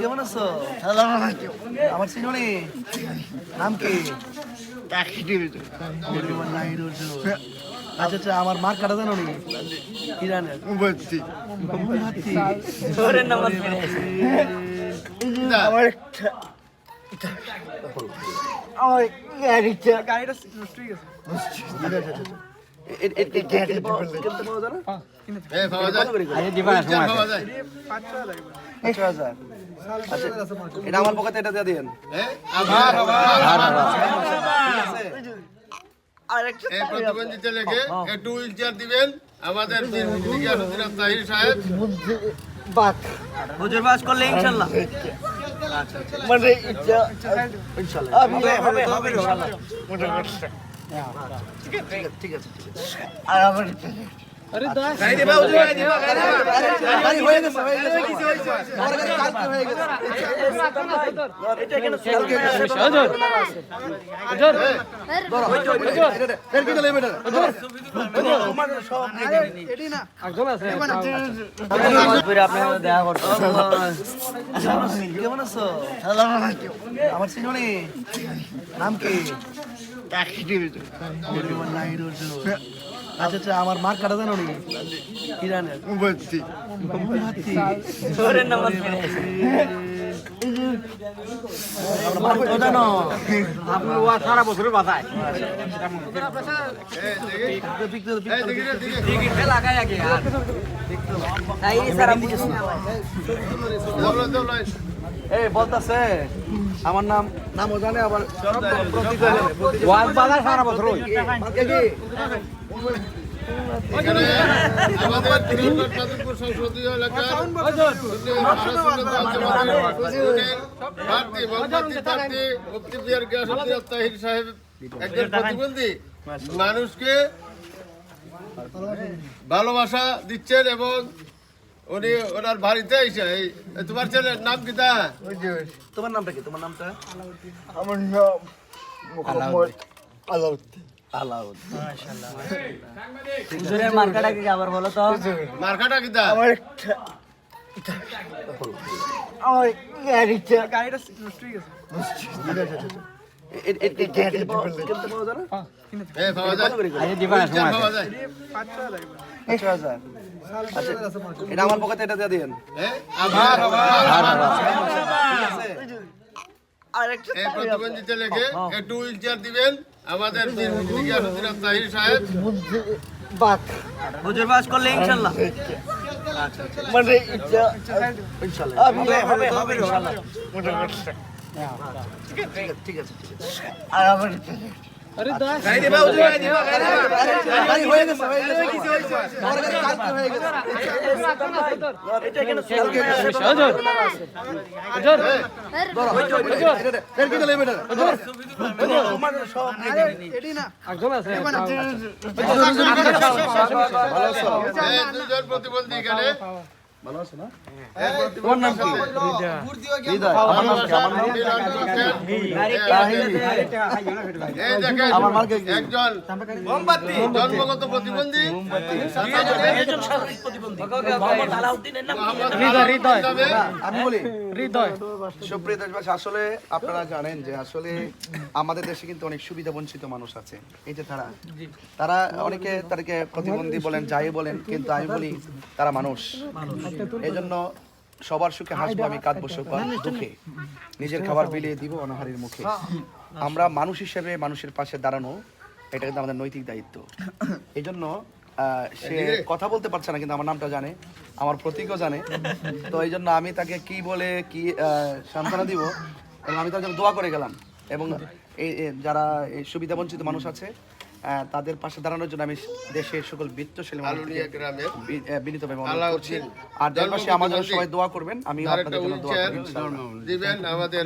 কেমন আছো? আমার চিনি নাম কি? আচ্ছা আচ্ছা, আমার মার কাটা জানো নি? ইরানের গাড়িটা নষ্ট হয়ে গেছে। এটা আমার পকেটে এটা দিয়ে দিন। প্রতিবন্ধীতে লেগে একটু হুইল চেয়ার দিবেন আমাদের তাহির সাহেব। হুজুর বাস করলে ইনশাআল্লাহ মানে ইনশাআল্লাহ হবে ইনশাআল্লাহ। ঠিক আছে আর আমার আরে দাস গাড়ি দিবা হুজুর গাড়ি দিবা গাড়ি হয়ে গেছে আমার গাড়ি কালকে হয়ে গেছে। এটা কেন কালকে হুজুর হুজুর হুজুর এর কি গেলে বেটা হুজুর আমার সব এডি না একজন আছে পরে আপনারা দেখা করতে। কেমন আছো? আমার চিনি নাম কি? আচ্ছা আচ্ছা, আমার মার কাটা জানো নি? ইরানের জানো সারা বছর বাধায় বলতেছে আমার নামও জানে আবার সারা বছর আমাদের সংসদীয় এলাকার তাহির সাহেব একজন প্রতিবন্ধী মানুষকে ভালোবাসা দিচ্ছেন এবং উনি ওনার বাড়িতে এসে তোমার ছেলের নাম কি? তা তোমার নামটা কি? তোমার নামটা? আমার নাম মোহাম্মদ আলাউদ্দিন। হুজুরের মার্কাটা কি আবার বলো তো? মার্কাটা কি? তা আমার গাড়িটা নষ্ট হয়ে গেছে। এটা আমার পকেটে এটা দিয়ে দিন। প্রতিবন্ধীতে লেগে একটু হুইল চেয়ার দিবেন আমাদের তাহির সাহেব। হুজুর বাস করলে ইনশাআল্লাহ মানে ইনশাআল্লাহ হবে ইনশাআল্লাহ। ঠিক আছে আর আমার আরে দাস গাড়ি দিবা হুজুর গাড়ি দিবা গাড়ি হয়ে গেছে আমার গাড়ি কালকে হয়ে গেছে। এটা কেন কালকে হুজুর হুজুর হুজুর এর কি গেলে বেটা হুজুর আমার সব এডি না একজন আছে ভালো আছো? দুজন প্রতিবন্ধী এখানে ভালো আছে না? তোমার নাম কি? হৃদয়। আমার নাম কি? আমার নাম আমার মার্কে একজন জন্মগত প্রতিবন্ধী একজন শারীরিক প্রতিবন্ধী মোহাম্মদ আলাউদ্দিনের নাম আমি বলি হৃদয়। সুপ্রিয় দেশবাসী, আসলে আপনারা জানেন যে আসলে আমাদের দেশে কিন্তু অনেক সুবিধা বঞ্চিত মানুষ আছে। এই যে তারা অনেকে তাদেরকে প্রতিবন্ধী বলেন, যাই বলেন, কিন্তু আমি বলি তারা মানুষ। এই জন্য সবার সুখে হাসবো আমি, কাঁদবো সবার দুঃখে, নিজের খাবার বিলিয়ে দিব অনাহারের মুখে। আমরা মানুষ হিসেবে মানুষের পাশে দাঁড়ানো, এটা কিন্তু আমাদের নৈতিক দায়িত্ব। এই জন্য সে কথা বলতে পারছে না, কিন্তু আমার নামটা জানে, আমার প্রতীকও জানে। তো এই জন্য আমি তাকে কি বলে কি সান্ত্বনা দিব, এবং আমি তার জন্য দোয়া করে গেলাম। এবং এই যারা এই সুবিধা বঞ্চিত মানুষ আছে তাদের পাশে দাঁড়ানোর জন্য আমি দেশের সকল বিত্তশালী বিনীতভাবে অনুরোধ করছি। আর দেশবাসী আমার জন্য সবাই দোয়া করবেন, আমি আপনাদের জন্য দোয়া করব। দিবেন আমাদের